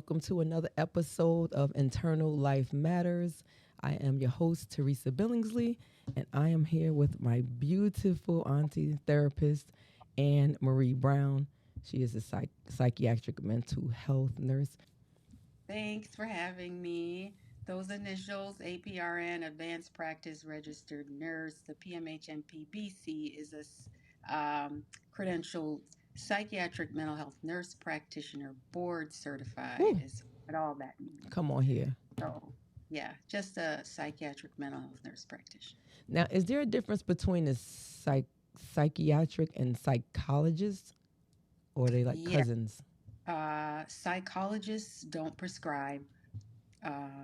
welcome to another episode of Internal Life Matters. I am your host, Teresa Billingsley, and I am here with my beautiful auntie therapist, Anne Marie Brown. She is a psychiatric mental health nurse. Thanks for having me. Those initials, APRN, Advanced Practice Registered Nurse, the PMHNPBC is a credentialed psychiatric mental health nurse practitioner, board certified, Woo, is what all that means. come on here. So, yeah, just a psychiatric mental health nurse practitioner. Now, is there a difference between a psychiatric and psychologist, or are they like Yeah, cousins? psychologists don't prescribe.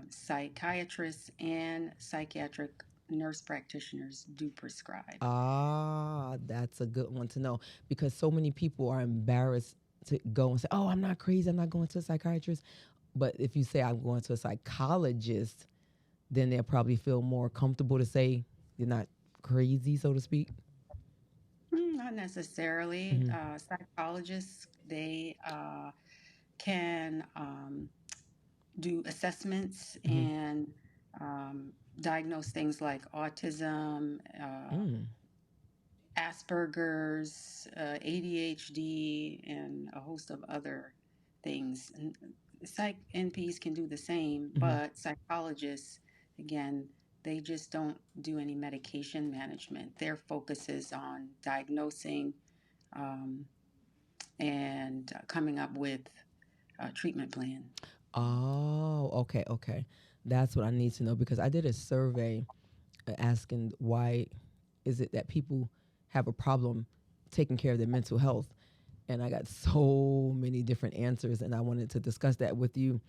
Psychiatrists and psychiatric nurse practitioners do prescribe. Ah, that's a good one to know because so many people are embarrassed to go and say, "Oh, I'm not crazy. I'm not going to a psychiatrist." But if you say I'm going to a psychologist, then they'll probably feel more comfortable to say you're not crazy, so to speak. Not necessarily. Mm-hmm. Psychologists, they can do assessments Mm-hmm. and diagnose things like autism, Mm. Asperger's, ADHD, and a host of other things. And psych NPs can do the same, Mm-hmm. but psychologists, again, they just don't do any medication management. Their focus is on diagnosing um, and coming up with a treatment plan. Oh, okay, okay. That's what I need to know because I did a survey asking why is it that people have a problem taking care of their mental health, and I got so many different answers, and I wanted to discuss that with you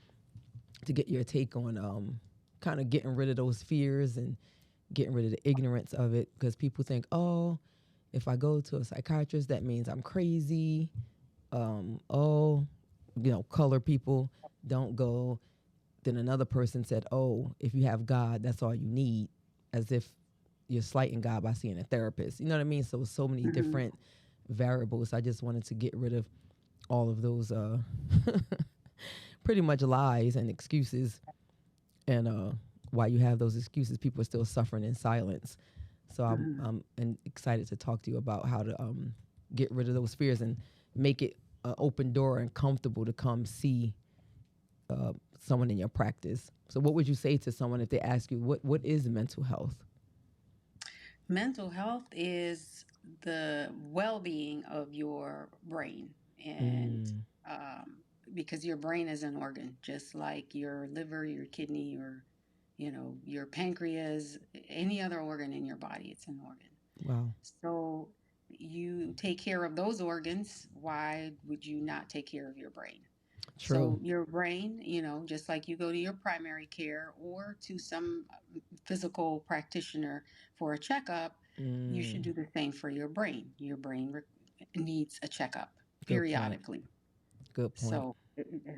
to get your take on kind of getting rid of those fears and getting rid of the ignorance of it because people think, oh, if I go to a psychiatrist, that means I'm crazy. Oh, color people don't go. Then another person said, oh, if you have God, that's all you need, as if you're slighting God by seeing a therapist. You know what I mean? So many Mhm. different variables. I just wanted to get rid of all of those pretty much lies and excuses, and while you have those excuses, people are still suffering in silence. So Mhm. I'm excited to talk to you about how to get rid of those fears and make it an open door and comfortable to come see someone in your practice. So, what would you say to someone if they ask you what is mental health? Mental health is the well being of your brain. And Mm, um, because your brain is an organ, just like your liver, your kidney, your pancreas, any other organ in your body, it's an organ. wow, So you take care of those organs. Why would you not take care of your brain? true. So your brain, just like you go to your primary care or to some physical practitioner for a checkup, you should Mm, do the same for your brain. Your brain needs a checkup good point. periodically. Good point. So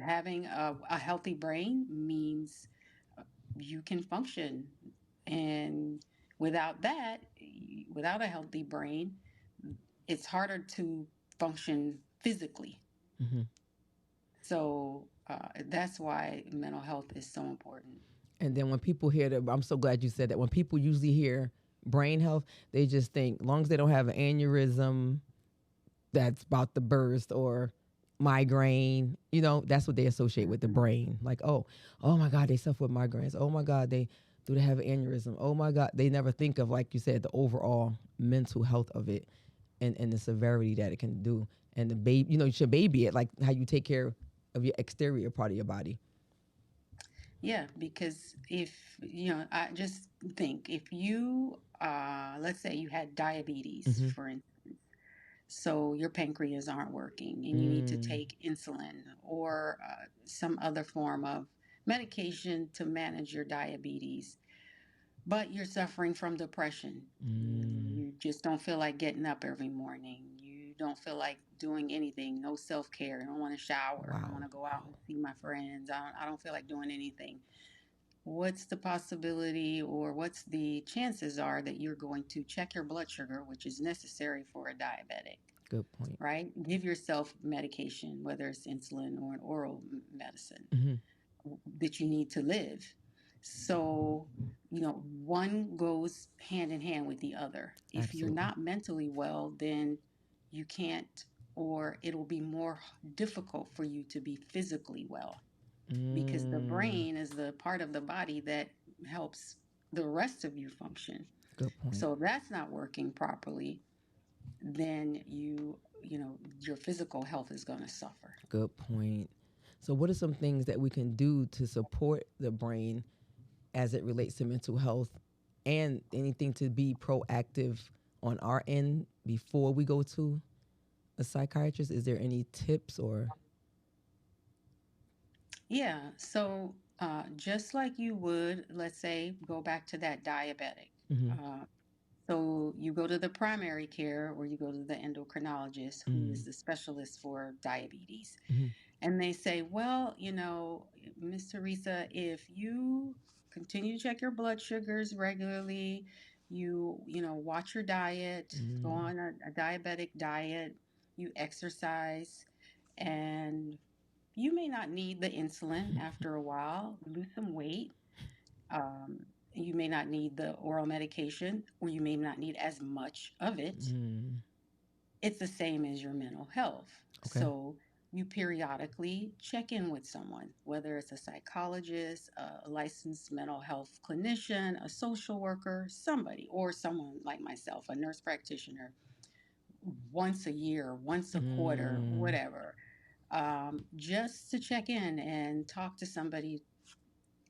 having a healthy brain means you can function. And without that, without a healthy brain, it's harder to function physically. Hmm. So that's why mental health is so important. And then when people hear that, I'm so glad you said that. When people usually hear brain health, they just think, long as they don't have an aneurysm that's about to burst or migraine, that's what they associate with the Mhm. brain. Like, oh my God, they suffer with migraines. Oh my God, they have an aneurysm. Oh my God, they never think of, like you said, the overall mental health of it and the severity that it can do. And the baby, you should baby it like how you take care of your exterior part of your body. Yeah, because if, I just think if you, let's say you had diabetes, Mm-hmm. for instance, so your pancreas aren't working and you need to Mm, take insulin or some other form of medication to manage your diabetes, but you're suffering from depression. mm, You just don't feel like getting up every morning. You don't feel like doing anything, no self care. I don't want to shower. I don't wow. want to go out and see my friends. I don't feel like doing anything. What's the possibility or what's the chances are that you're going to check your blood sugar, which is necessary for a diabetic? Good point. right? Give yourself medication, whether it's insulin or an oral medicine Hmm. that you need to live. So, one goes hand in hand with the other. If you're Absolutely. not mentally well, then you can't, or it'll be more difficult for you to be physically well, because the Mm, brain is the part of the body that helps the rest of you function. good point. So if that's not working properly, then your physical health is going to suffer. Good point. So, what are some things that we can do to support the brain as it relates to mental health, and anything to be proactive on our end before we go to a psychiatrist? Is there any tips or? Yeah. So just like you would, let's say, go back to that diabetic. Mm-hmm. Uh, so you go to the primary care, or you go to the endocrinologist, who Mm-hmm. is the specialist for diabetes. Mm-hmm. And they say, well, Miss Teresa, if you continue to check your blood sugars regularly, watch your diet, go Mm-hmm. on a diabetic diet, you exercise, and you may not need the insulin after a while, lose some weight. Um, you may not need the oral medication, or you may not need as much of it. Mm. It's the same as your mental health. Okay. So you periodically check in with someone, whether it's a psychologist, a licensed mental health clinician, a social worker, somebody, or someone like myself, a nurse practitioner, once a year, once a quarter, Mm. whatever, just to check in and talk to somebody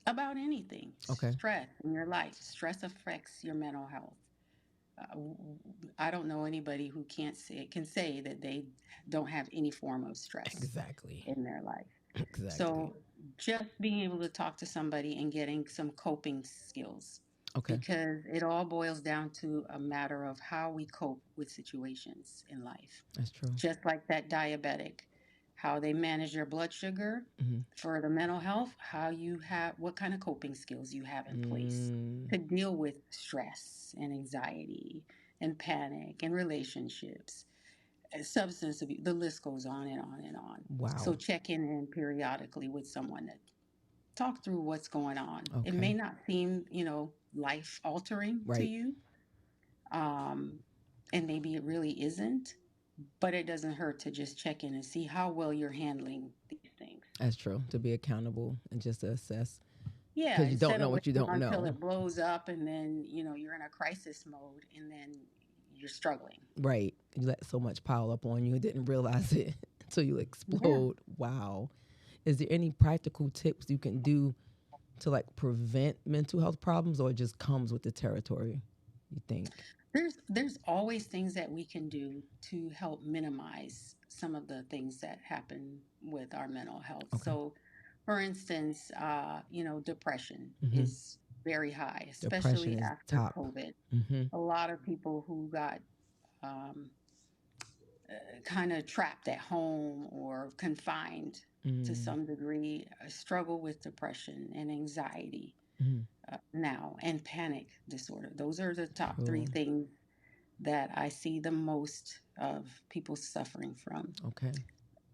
about anything. Okay. Stress in your life. Stress affects your mental health. uh, I don't know anybody who can say that they don't have any form of stress Exactly. in their life. Exactly. So just being able to talk to somebody and getting some coping skills, Okay. because it all boils down to a matter of how we cope with situations in life. That's true. Just like that diabetic, how they manage their blood sugar. Mm-hmm. For the mental health, how you have what kind of coping skills you have in place Mm. to deal with stress and anxiety and panic and relationships, substance abuse. The list goes on and on and on. So Wow. check in periodically with someone that talk through what's going on. It may Okay. not seem, life altering to Right. you, um, and maybe it really isn't, but it doesn't hurt to just check in and see how well you're handling these things. That's true. To be accountable and just to assess, Yeah, because you don't instead know of what you waiting don't until know. it blows up and then, you're in a crisis mode and then you're struggling. Right. You let so much pile up on you and didn't realize it until you Yeah. explode. Wow. Is there any practical tips you can do to like prevent mental health problems, or it just comes with the territory, you think? There's always things that we can do to help minimize some of the things that happen with our mental health. Okay. So, for instance, depression Mm-hmm. is very high, Depression especially is after top. COVID. Mm-hmm. A lot of people who got um, kind of trapped at home or confined to Mm-hmm. some degree struggle with depression and anxiety Mm-hmm. now, and panic disorder. Those are the top three True. things that I see the most of people suffering from. Okay.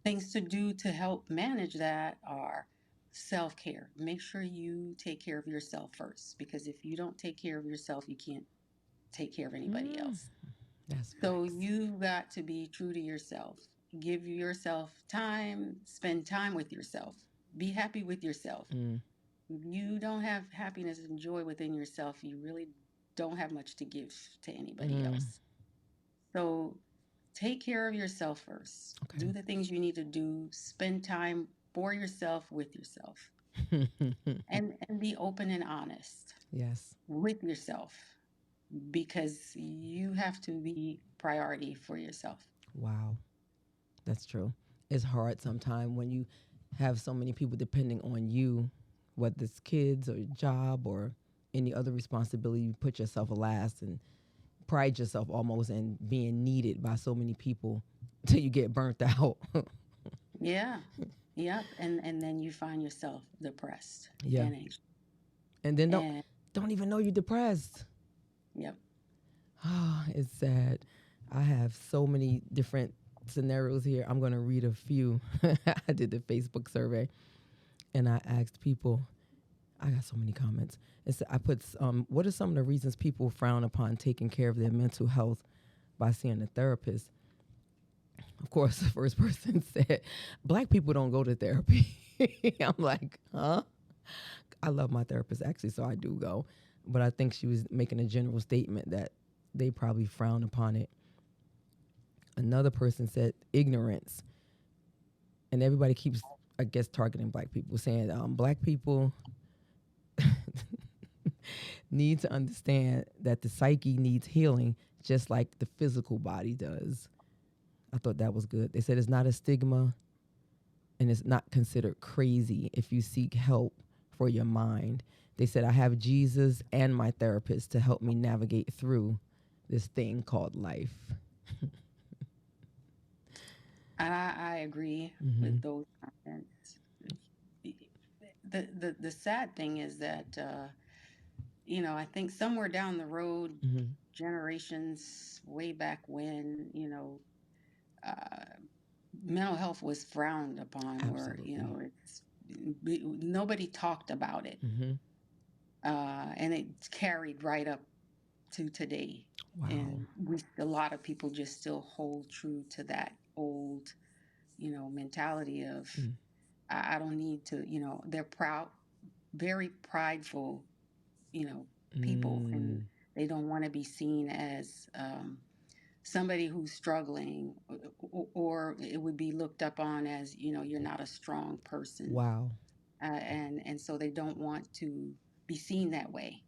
Things to do to help manage that are self care. Make sure you take care of yourself first, because if you don't take care of yourself, you can't take care of anybody Mm, else. that's So facts. you've got to be true to yourself. Give yourself time, spend time with yourself, be happy with yourself. Mm, If you don't have happiness and joy within yourself, you really don't have much to give to anybody mm, else. So take care of yourself first. okay. Do the things you need to do. Spend time for yourself with yourself, and be open and honest Yes. with yourself, because you have to be priority for yourself. Wow. That's true. It's hard sometimes when you have so many people depending on you, whether it's kids or job or any other responsibility. You put yourself last and pride yourself almost in being needed by so many people till you get burnt out. Yeah. Yep. And then you find yourself depressed Yeah. and anxious. And then And don't even know you're depressed. yep. Ah, it's sad. I have so many different scenarios here. I'm going to read a few. I did the Facebook survey and I asked people, I got so many comments. I put, what are some of the reasons people frown upon taking care of their mental health by seeing a therapist? Of course, the first person said, Black people don't go to therapy. I'm like, huh? I love my therapist actually, so I do go. But I think she was making a general statement that they probably frown upon it. Another person said ignorance. And everybody keeps, I guess, targeting Black people, saying Black people need to understand that the psyche needs healing just like the physical body does. I thought that was good. They said it's not a stigma and it's not considered crazy if you seek help for your mind. They said, I have Jesus and my therapist to help me navigate through this thing called life. I agree Mm-hmm. with those comments. The sad thing is that I think somewhere down the road, Mm-hmm. generations way back when, uh, mental health was frowned upon, where Absolutely. nobody talked about it, Mm-hmm. and it's carried right up to today. Wow. And a lot of people just still hold true to that old, mentality of Mm. I don't need to, they're proud, very prideful, you know, people, and Mm. they don't want to be seen as somebody who's struggling, or it would be looked up on as, you're not a strong person, Wow. and so they don't want to be seen that way.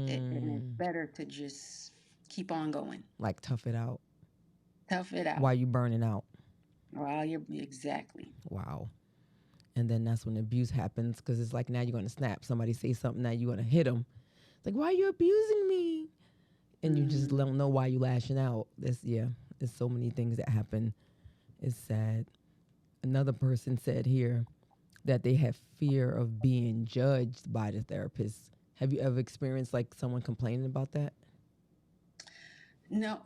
And it's Mm. better to just keep on going, Like tough it out tough it out while you burning out. while you're exactly. Wow. And then that's when abuse happens because it's like now you're going to snap. Somebody say something, now you're going to hit them. It's like, why are you abusing me? And you just Mm. don't know why you lashing out. Yeah, there's so many things that happen. It's sad. Another person said here that they have fear of being judged by the therapist. Have you ever experienced like someone complaining about that? No,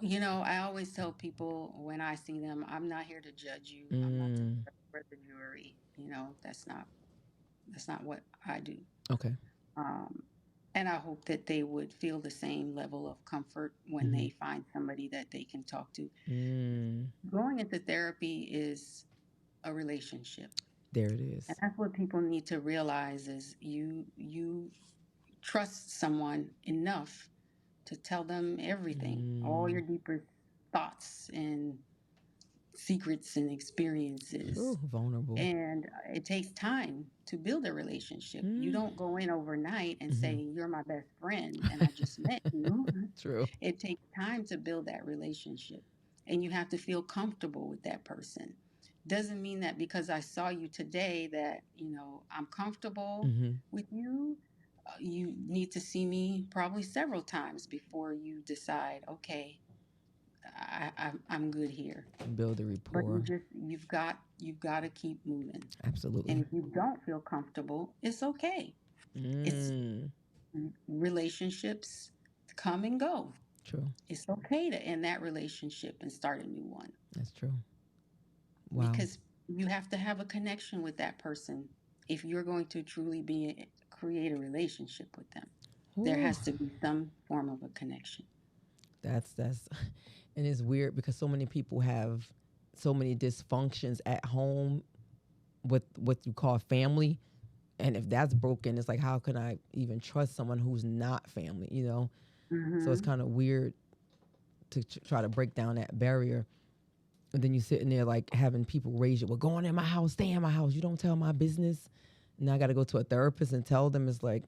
I always tell people when I see them, I'm not here to judge you. I'm not the Mm, for the jury. That's not what I do. okay. Um, and I hope that they would feel the same level of comfort when Mm-hmm. they find somebody that they can talk to. Mm, Going into therapy is a relationship. there it And is. that's what people need to realize is you trust someone enough to tell them everything, all Mm, your deepest thoughts and secrets and experiences. ooh, vulnerable. And it takes time to build a relationship. You Mm, don't go in overnight and say, mm-hmm. You're my best friend, and I just met you. True. It takes time to build that relationship. And you have to feel comfortable with that person. Doesn't mean that because I saw you today that, I'm comfortable Mm-hmm. with you. You need to see me probably several times before you decide, okay, I'm good here. Build a But rapport. you've got to keep moving. And Absolutely. if you don't feel comfortable, it's okay. It's Mm, relationships come and go. true. It's okay to end that relationship and start a new one, That's true. Wow. because you have to have a connection with that person if you're going to truly create a relationship with them. There Ooh, has to be some form of a connection. that's and it's weird because so many people have so many dysfunctions at home with what you call family. And if that's broken, it's like how can I even trust someone who's not family, you know? So it's Hmm. kind of weird to try to break down that barrier. And then you sitting there like having people raise you, well, go on in my house, stay in my house. You don't tell my business. Now I got to go to a therapist and tell them. It's like,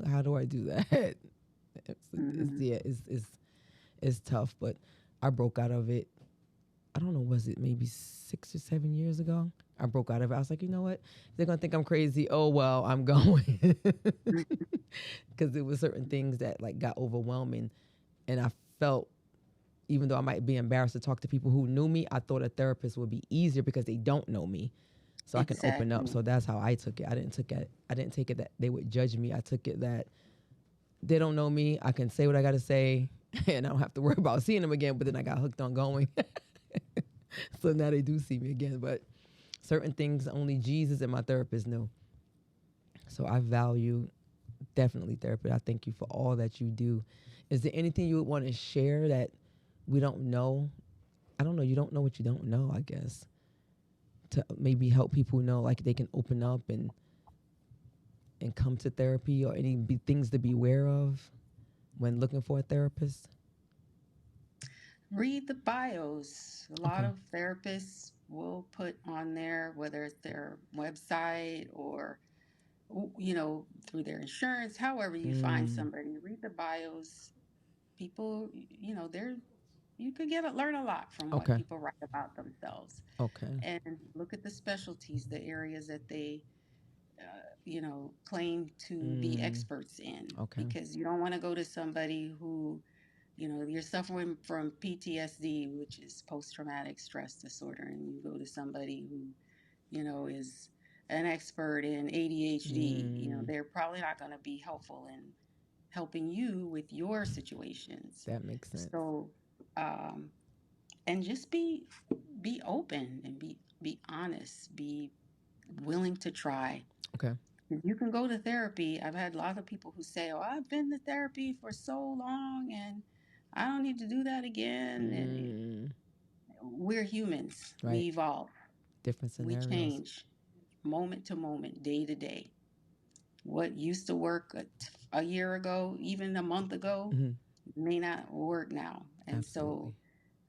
how do I do that? Hmm. Yeah, it's tough. But I broke out of it. I don't know, was it maybe 6 or 7 years ago? I broke out of it. I was like, you know what? They're gonna think I'm crazy. Oh well, I'm going, because there were certain things that like got overwhelming, and I felt, even though I might be embarrassed to talk to people who knew me, I thought a therapist would be easier because they don't know me, so I can open up. Exactly. So that's how I took it. I didn't take it that they would judge me. I took it that they don't know me. I can say what I got to say, and I don't have to worry about seeing them again. But then I got hooked on going, so now they do see me again. But certain things only Jesus and my therapist know. So I value definitely therapy. I thank you for all that you do. Is there anything you would want to share that we don't know? I don't know. You don't know what you don't know, I guess. To maybe help people know, like they can open up and come to therapy, or any things to be aware of when looking for a therapist. Read the bios. A lot Okay. of therapists will put on there, whether it's their website or, through their insurance, however you find Mm, somebody, read the bios. People, you could learn a lot from what okay. people write about themselves, Okay. and look at the specialties, the areas that they claim to be Mm, experts in, okay. because you don't want to go to somebody who, you're suffering from PTSD, which is post traumatic stress disorder, and you go to somebody who, is an expert in ADHD. Mm, They're probably not going to be helpful in helping you with your situations. that makes sense. So, um, and just be open and be honest, be willing to try. Okay. You can go to therapy. I've had a lot of people who say, "Oh, I've been to therapy for so long and I don't need to do that again." And Mm, we're humans. right. We evolve. Different We scenarios. change moment to moment, day to day. What used to work a year ago, even a month ago, Hmm. may not work now. And so Absolutely.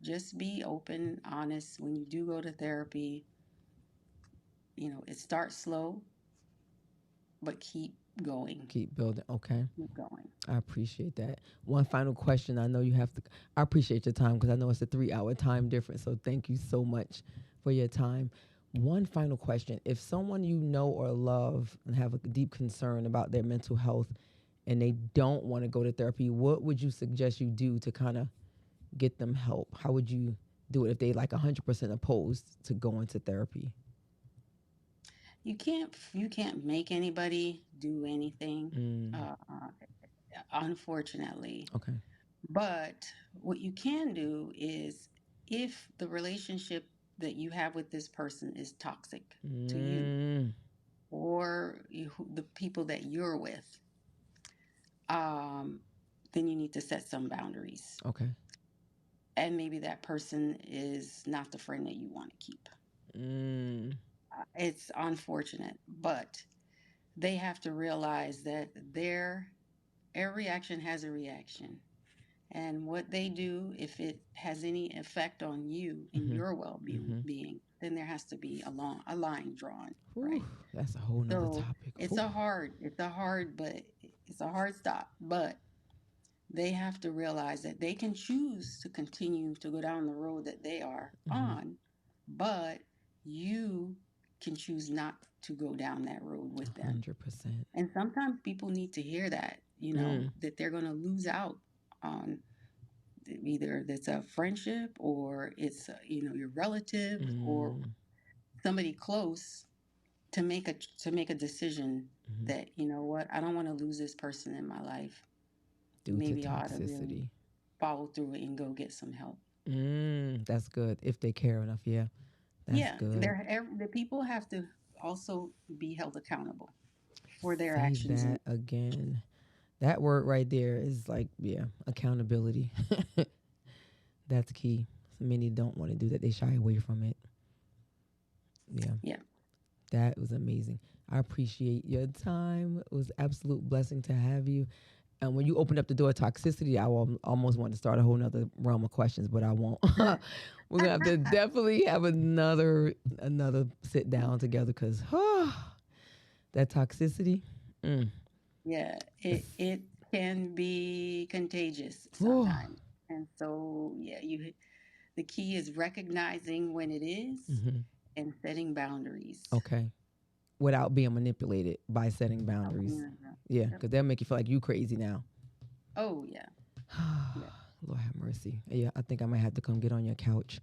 just be open, honest. When you do go to therapy, it starts slow, but keep going. Keep building. Okay. Keep going. I appreciate that. One final question. I know you have to, I appreciate your time because I know it's a 3 hour time difference. So thank you so much for your time. One final question. If someone you know or love and have a deep concern about their mental health and they don't want to go to therapy, what would you suggest you do to kind of get them help? How would you do it if they like 100% opposed to going to therapy? You can't make anybody do anything, Mm, uh, unfortunately. okay. But what you can do is, if the relationship that you have with this person is toxic to you, Mm, or the people that you're with, um, then you need to set some boundaries. okay. And maybe that person is not the friend that you want to keep. Mm, It's unfortunate, but they have to realize that every action has a reaction. And what they do, if it has any effect on you and mm-hmm, your well-being, mm-hmm. then there has to be a line drawn, Whew, right? that's a whole nother So topic. it's Whew. a hard, but it's a hard stop. But they have to realize that they can choose to continue to go down the road that they are Mm-hmm. on, but you can choose not to go down that road with them. 100%. And sometimes people need to hear that, Mm, that they're going to lose out on either that's a friendship, or it's your relative, or mm, somebody close, to make a decision mm-hmm. that, what, I don't want to lose this person in my life. Due to Maybe I ought to really toxicity. follow through it and go get some help. That's good. If they care enough. Yeah, that's Yeah, good. the people have to also be held accountable for their Say actions. And that again. That word right there is like, yeah, accountability. That's key. So many don't want to do that. They shy away from it. Yeah, yeah, that was amazing. I appreciate your time. It was an absolute blessing to have you. And when you opened up the door toxicity, I almost want to start a whole nother realm of questions, but I won't. We're gonna have to definitely have another sit down together because that toxicity. Mm, yeah, it's, it can be contagious oh, sometimes. And so, yeah, the key is recognizing when it is, hmm. and setting boundaries. Okay. Without being manipulated by setting Oh, boundaries. yeah. Yeah, Yep. because they'll make you feel like you crazy now. Oh, yeah. Yeah. Lord have mercy. Yeah, I think I might have to come get on your couch.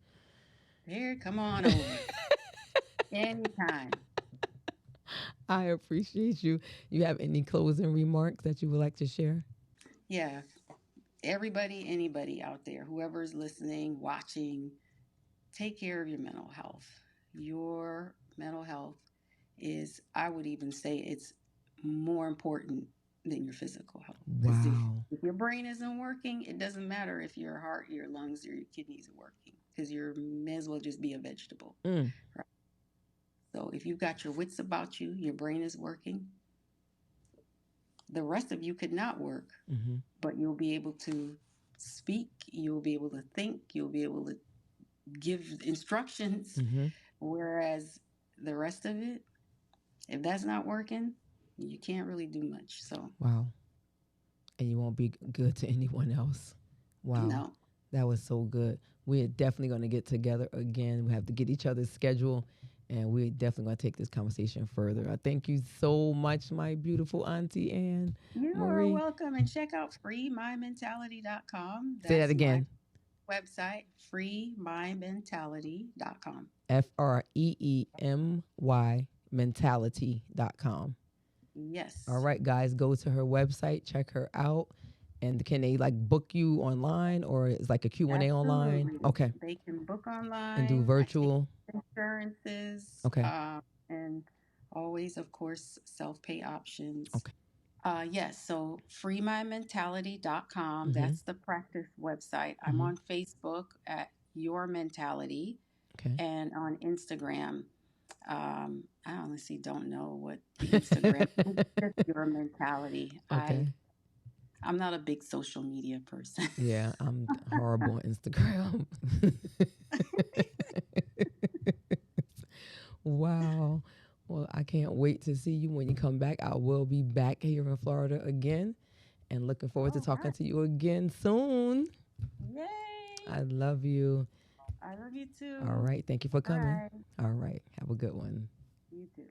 Here, come on over anytime. I appreciate you. You have any closing remarks that you would like to share? Yeah. everybody, anybody out there, whoever's listening, watching, take care of your mental health. Your mental health is, I would even say, it's more important than your physical health. Because Wow. if your brain isn't working, it doesn't matter if your heart, your lungs, or your kidneys are working, because you may as well just be a vegetable. Mm. Right? So if you've got your wits about you, your brain is working, the rest of you could not work, Mm-hmm. but you'll be able to speak, you'll be able to think, you'll be able to give instructions. Mm-hmm. Whereas the rest of it, if that's not working, you can't really do much. So, Wow. And you won't be good to anyone else. Wow. no. That was so good. We're definitely going to get together again. We have to get each other's schedule, and we're definitely going to take this conversation further. I thank you so much, my beautiful Auntie Anne You are Marie. welcome. And check out freemymentality.com. Say that That's my again. website, freemymentality.com. FREEMY mentality.com. All Yes. right, guys, go to her website, check her out. And can they like book you online or it's like a Q&A online? Absolutely. Okay. They can book And do online. I take virtual. insurances, Okay. and always, of course, self pay options. Okay. Yes, so freemymentality.com. Mm-hmm. That's the practice website. I'm Mm-hmm. on Facebook at Your Mentality Okay. and on Instagram. I honestly don't know what the Instagram is. Just Your Mentality. Okay. I'm not a big social media person. Yeah, I'm horrible on Instagram. Wow. Well, I can't wait to see you when you come back. I will be back here in Florida again and looking forward to All talking right. to you again soon. Yay. I love you. I love you All too. right. Thank you for coming. Bye. All right. Have a good one. You too.